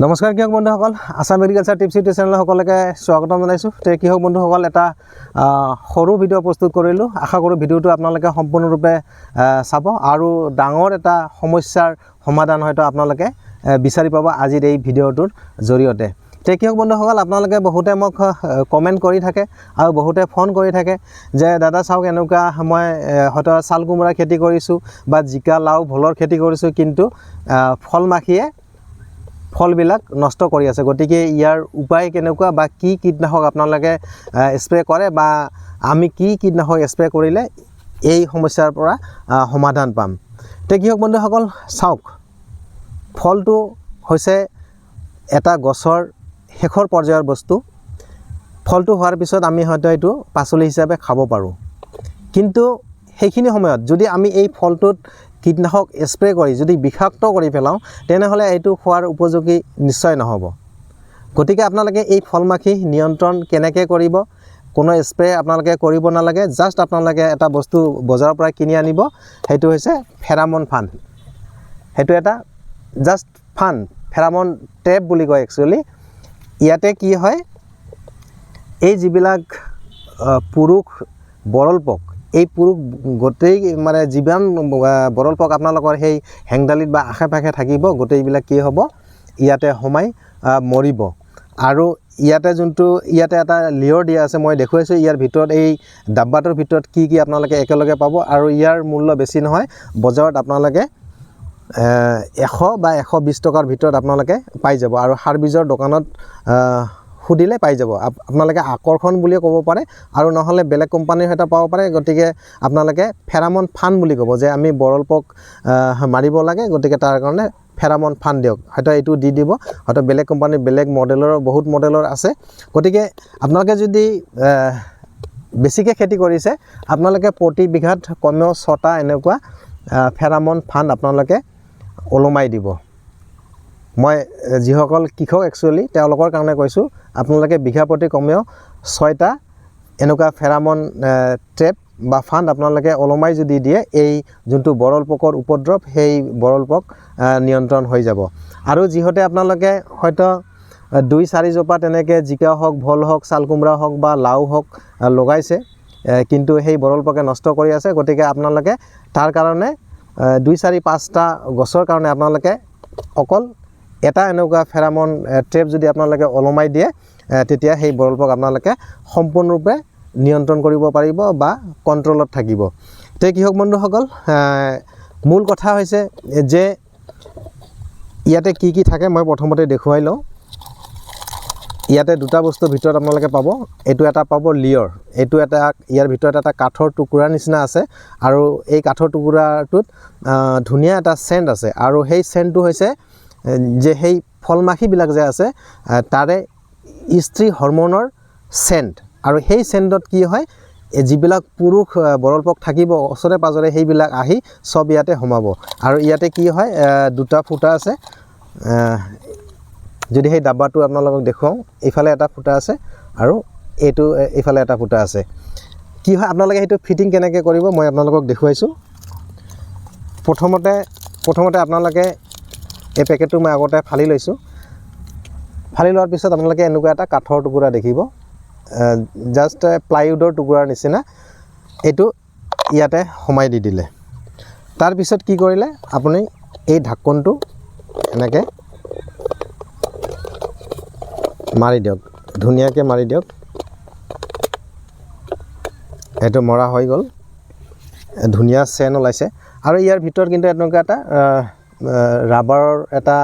নমস্কাৰ কৃষক বন্ধুসকল, আসাম এগ্ৰিকালচাৰ টিপছ ইউটিউব চেনেলৰ সকলোকে স্বাগতম জনাইছোঁ। কৃষক বন্ধুসকল, এটা সৰু ভিডিঅ' প্ৰস্তুত কৰিলোঁ। আশা কৰোঁ ভিডিঅ'টো আপোনালোকে সম্পূৰ্ণৰূপে চাব আৰু ডাঙৰ এটা সমস্যাৰ সমাধান হয়তো আপোনালোকে বিচাৰি পাব আজিৰ এই ভিডিঅ'টোৰ জৰিয়তে। কৃষক বন্ধুসকল, আপোনালোকে বহুতে মোক কমেণ্ট কৰি থাকে আৰু বহুতে ফোন কৰি থাকে যে দাদা চাওক, এনেকুৱা মই হয়তো চাল কোমোৰা খেতি কৰিছোঁ বা জিকা, লাও, ভোলৰ খেতি কৰিছোঁ, কিন্তু ফল মাখিয়ে ফলবিলাক নষ্ট কৰি আছে। গতিকে ইয়াৰ উপায় কেনেকুৱা বা কি কীটনাশক আপোনালোকে স্প্ৰে কৰে বা আমি কি কীটনাশক স্প্ৰে কৰিলে এই সমস্যাৰ পৰা সমাধান পাম। কৃষক বন্ধুসকল চাওক, ফলটো হৈছে এটা গছৰ শেষৰ পৰ্যায়ৰ বস্তু। ফলটো হোৱাৰ পিছত আমি হয়তো এইটো পাচলি হিচাপে খাব পাৰোঁ, কিন্তু সেইখিনি সময়ত যদি আমি এই ফলটোত কীটনাশক স্প্ৰে কৰি যদি বিষাক্ত কৰি পেলাওঁ, তেনেহ'লে এইটো খোৱাৰ উপযোগী নিশ্চয় নহ'ব। গতিকে আপোনালোকে এই ফল মাখি নিয়ন্ত্ৰণ কেনেকৈ কৰিব, কোনো স্প্ৰে আপোনালোকে কৰিব নালাগে। জাষ্ট আপোনালোকে এটা বস্তু বজাৰৰ পৰা কিনি আনিব, সেইটো হৈছে ফেৰামন ফান। সেইটো এটা জাষ্ট ফান, ফেৰামন ট্ৰেপ বুলি কয় একচুৱেলি। ইয়াতে কি হয়, এই যিবিলাক পুৰুষ বৰল পোক, এই পুৰুষ গোটেই মানে যিমান বৰল পোক আপোনালোকৰ সেই হেংদালিত বা আশে পাশে থাকিব, গোটেইবিলাক কি হ'ব, ইয়াতে সোমাই মৰিব। আৰু ইয়াতে ইয়াতে এটা লেয়াৰ দিয়া আছে, মই দেখুৱাইছোঁ। ইয়াৰ ভিতৰত এই ডাব্বাটোৰ ভিতৰত কি কি আপোনালোকে একেলগে পাব, আৰু ইয়াৰ মূল্য বেছি নহয়। বজাৰত আপোনালোকে 100 বা 120 টকাৰ ভিতৰত আপোনালোকে পাই যাব, আৰু সাৰ বীজৰ দোকানত সুধিলে পাই যাব। আপোনালোকে আকৰ্ষণ বুলিয়ে ক'ব পাৰে, আৰু নহ'লে বেলেগ কোম্পানীৰ সৈতে পাব পাৰে। গতিকে আপোনালোকে ফেৰামন ফান বুলি ক'ব যে আমি বৰল পোক মাৰিব লাগে, গতিকে তাৰ কাৰণে ফেৰামন ফান দিয়ক। হয়তো এইটো দি দিব, হয়তো বেলেগ কোম্পানীৰ বেলেগ মডেলৰ বহুত মডেলৰ আছে। গতিকে আপোনালোকে যদি বেছিকৈ খেতি কৰিছে, আপোনালোকে প্ৰতি বিঘাত কমেও 6টা এনেকুৱা ফেৰামন ফান আপোনালোকে ওলমাই দিব। মই যিসকল কৃষক একচুৱেলি তেওঁলোকৰ কাৰণে কৈছোঁ, আপোনালোকে বিঘা প্ৰতি কমেও 6টা এনেকুৱা ফেৰামন ট্ৰেপ বা ফাণ্ড আপোনালোকে ওলমাই যদি দিয়ে, এই যোনটো বৰল পোকৰ উপদ্ৰৱ, সেই বৰল পোক নিয়ন্ত্ৰণ হৈ যাব। আৰু যিহেতু আপোনালোকে হয়তো 2-4 জোপা তেনেকৈ জিকা হওক, ভোল হওক, চাল কোমোৰা হওক বা লাও হওক লগাইছে, কিন্তু সেই বৰল পোকে নষ্ট কৰি আছে। গতিকে আপোনালোকে তাৰ কাৰণে 2-4-5টা গছৰ কাৰণে আপোনালোকে অকল এটা এনেকুৱা ফেৰামন ট্ৰেপ যদি আপোনালোকে ওলমাই দিয়ে, তেতিয়া সেই বৰল পোক আপোনালোকে সম্পূৰ্ণৰূপে নিয়ন্ত্ৰণ কৰিব পাৰিব বা কণ্ট্ৰলত থাকিব। কৃষক বন্ধুসকল, মূল কথা হৈছে যে ইয়াতে কি কি থাকে মই প্ৰথমতে দেখুৱাই লওঁ। ইয়াতে 2টা বস্তুৰ ভিতৰত আপোনালোকে পাব। এইটো এটা পাব লিয়ৰ, এইটো এটা ইয়াৰ ভিতৰত এটা কাঠৰ টুকুৰা নিচিনা আছে, আৰু এই কাঠৰ টুকুৰাটোত ধুনীয়া এটা চেণ্ট আছে। আৰু সেই চেণ্টটো হৈছে যে সেই ফল মাখিবিলাক যে আছে তাৰে স্ত্ৰী হৰম'নৰ চেণ্ট। আৰু সেই চেণ্টত কি হয়, যিবিলাক পুৰুষ বৰল পোক থাকিব ওচৰে পাজৰে, সেইবিলাক আহি চব ইয়াতে সোমাব। আৰু ইয়াতে কি হয়, 2টা ফুটা আছে। যদি সেই ডাব্বাটো আপোনালোকক দেখুৱাওঁ, এইফালে এটা ফুটা আছে আৰু এইফালে এটা ফুটা আছে। কি হয়, আপোনালোকে সেইটো ফিটিং কেনেকৈ কৰিব মই আপোনালোকক দেখুৱাইছোঁ। প্ৰথমতে আপোনালোকে এই পেকেটটো মই আগতে ফালি লৈছোঁ। ফালি লোৱাৰ পিছত আপোনালোকে এনেকুৱা এটা কাঠৰ টুকুৰা দেখিব, জাষ্ট প্লাইউডৰ টুকুৰাৰ নিচিনা। এইটো ইয়াতে সোমাই দি দিলে। তাৰপিছত কি কৰিলে, আপুনি এই ঢাকনটো এনেকৈ মাৰি দিয়ক, ধুনীয়াকৈ মাৰি দিয়ক। এইটো মৰা হৈ গ'ল, ধুনীয়া চেন ওলাইছে। আৰু ইয়াৰ ভিতৰত কিন্তু এনেকুৱা এটা ৰাবাৰৰ এটা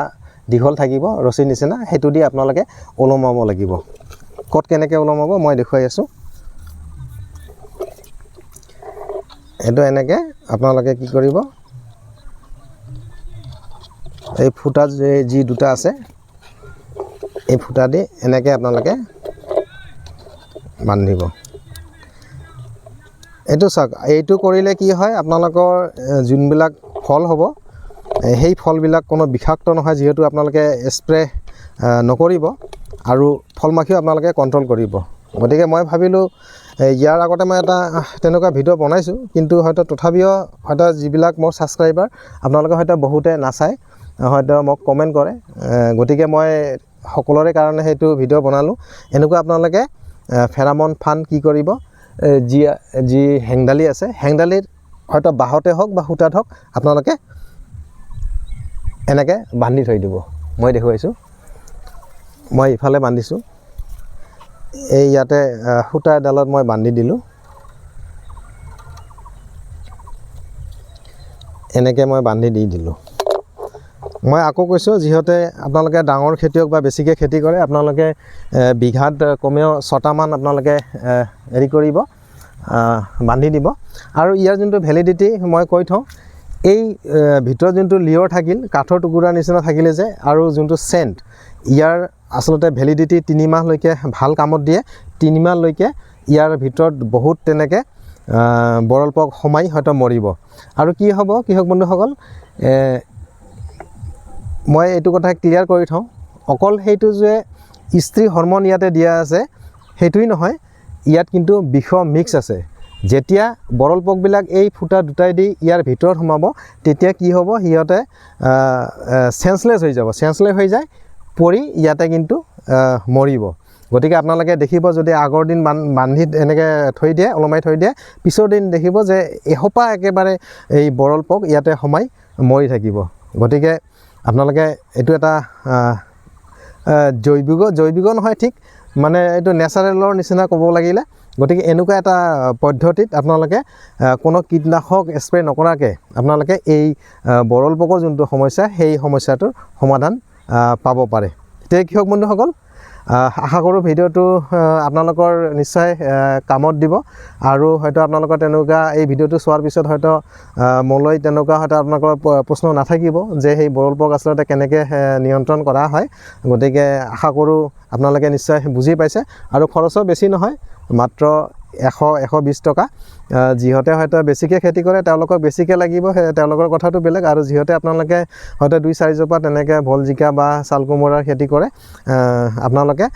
দীঘল থাকিব, ৰছীৰ নিচিনা। সেইটো দি আপোনালোকে ওলমাব লাগিব। ক'ত কেনেকৈ ওলমাব মই দেখুৱাই আছোঁ। এইটো এনেকৈ আপোনালোকে কি কৰিব, এই ফুটা যি 2টা আছে, এই ফুটা দি এনেকৈ আপোনালোকে বান্ধিব। এইটো চাওক, এইটো কৰিলে কি হয়, আপোনালোকৰ যোনবিলাক ফল হ'ব, সেই ফলবিলাক কোনো বিষাক্ত নহয়, যিহেতু আপোনালোকে স্প্ৰে নকৰিব, আৰু ফল মাখিও আপোনালোকে কণ্ট্ৰল কৰিব। গতিকে মই ভাবিলোঁ ইয়াৰ আগতে মই এটা তেনেকুৱা ভিডিঅ' বনাইছোঁ, কিন্তু হয়তো তথাপিও হয়তো যিবিলাক মোৰ ছাবস্ক্ৰাইবাৰ আপোনালোকে হয়তো বহুতে নাচায়, হয়তো মোক কমেণ্ট কৰে গতিকে মই সকলোৰে কাৰণে সেইটো ভিডিঅ' বনালোঁ এনেকুৱা আপোনালোকে ফেৰামন ফান কি কৰিব যি হেংদালি আছে হেংদালিৰ হয়তো বাঁহতে হওক বা সূতাত হওক আপোনালোকে এনেকৈ বান্ধি থৈ দিব মই দেখুৱাইছোঁ মই ইফালে বান্ধিছোঁ এই ইয়াতে সূতা এডালত মই বান্ধি দিলোঁ এনেকৈ মই বান্ধি দি দিলোঁ মই আকৌ কৈছোঁ যিহেতু আপোনালোকে ডাঙৰ খেতিয়ক বা বেছিকৈ খেতি কৰে আপোনালোকে বিঘাত কমেও 6টামান আপোনালোকে হেৰি কৰিব বান্ধি দিব আৰু ইয়াৰ যোনটো ভেলিডিটি মই কৈ থওঁ এই ভিতৰত যোনটো লিয়ৰ থাকিল কাঠৰ টুকুৰা নিচিনা থাকিলে যে আৰু যোনটো চেণ্ট ইয়াৰ আচলতে ভেলিডিটি 3 মাহলৈকে ভাল কামত দিয়ে 3 মাহলৈকে ইয়াৰ ভিতৰত বহুত তেনেকৈ বৰল পোক সোমাই হয়তো মৰিব আৰু কি হ'ব কৃষক বন্ধুসকল মই এইটো কথা ক্লিয়াৰ কৰি থওঁ অকল সেইটো যে স্ত্ৰী হৰমন ইয়াতে দিয়া আছে সেইটোই নহয় ইয়াত কিন্তু বিষ মিক্স আছে যেতিয়া বৰল পোকবিলাক এই ফুটা দুটাই দি ইয়াৰ ভিতৰত সোমাব তেতিয়া কি হ'ব সিহঁতে সেন্সলেছ হৈ যাব সেন্সলেছ হৈ যায় পৰি ইয়াতে কিন্তু মৰিব গতিকে আপোনালোকে দেখিব যদি আগৰ দিন বান্ধি এনেকৈ থৈ দিয়ে ওলমাই থৈ দিয়ে পিছৰ দিন দেখিব যে এসোপা একেবাৰে এই বৰল পোক ইয়াতে সোমাই মৰি থাকিব গতিকে আপোনালোকে এইটো এটা জৈৱিক নহয় ঠিক মানে এইটো নেচাৰেলৰ নিচিনা ক'ব লাগিলে গতিকে এনেকুৱা এটা পদ্ধতিত আপোনালোকে কোনো কীটনাশক স্প্ৰে নকৰাকৈ আপোনালোকে এই বৰল পোকৰ যোনটো সমস্যা সেই সমস্যাটোৰ সমাধান পাব পাৰে তেতিয়া কৃষক বন্ধুসকল আশা কৰোঁ ভিডিঅ'টো আপোনালোকৰ নিশ্চয় কামত দিব আৰু হয়তো আপোনালোকৰ তেনেকুৱা এই ভিডিঅ'টো চোৱাৰ পিছত হয়তো মোলৈ তেনেকুৱা হয়তো আপোনালোকৰ প্ৰশ্ন নাথাকিব যে সেই বৰল পোক আচলতে কেনেকৈ নিয়ন্ত্ৰণ কৰা হয় গতিকে আশা কৰোঁ আপোনালোকে নিশ্চয় বুজি পাইছে আৰু খৰচো বেছি নহয় মাত্ৰ 100-120 টকা যিহতে হয়তো বেছিকৈ খেতি কৰে তেওঁলোকক বেছিকৈ লাগিব তেওঁলোকৰ কথাটো বেলেগ আৰু যিহতে আপোনালোকে হয়তো 2-4 জোপা তেনেকৈ ভোল জিকা বা চাল কোমোৰাৰ খেতি কৰে আপোনালোকে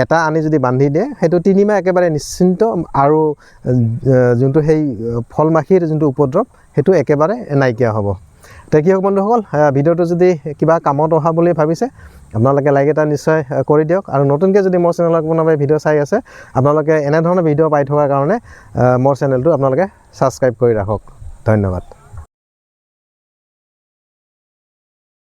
এটা আনি যদি বান্ধি দিয়ে সেইটো 3 মাহ একেবাৰে নিশ্চিন্ত আৰু যোনটো সেই ফল মাখিৰ যোনটো উপদ্ৰৱ সেইটো একেবাৰে নাইকিয়া হ'ব তে কৃষক বন্ধুসকল ভিডিঅ'টো যদি কিবা কামত অহা বুলি ভাবিছে আপোনালোকে লাইক এটা নিশ্চয় কৰি দিয়ক আৰু নতুনকৈ যদি মোৰ চেনেলত কোনোবাই ভিডিঅ' চাই আছে আপোনালোকে এনেধৰণৰ ভিডিঅ' পাই থকাৰ কাৰণে মোৰ চেনেলটো আপোনালোকে ছাবস্ক্ৰাইব কৰি ৰাখক ধন্যবাদ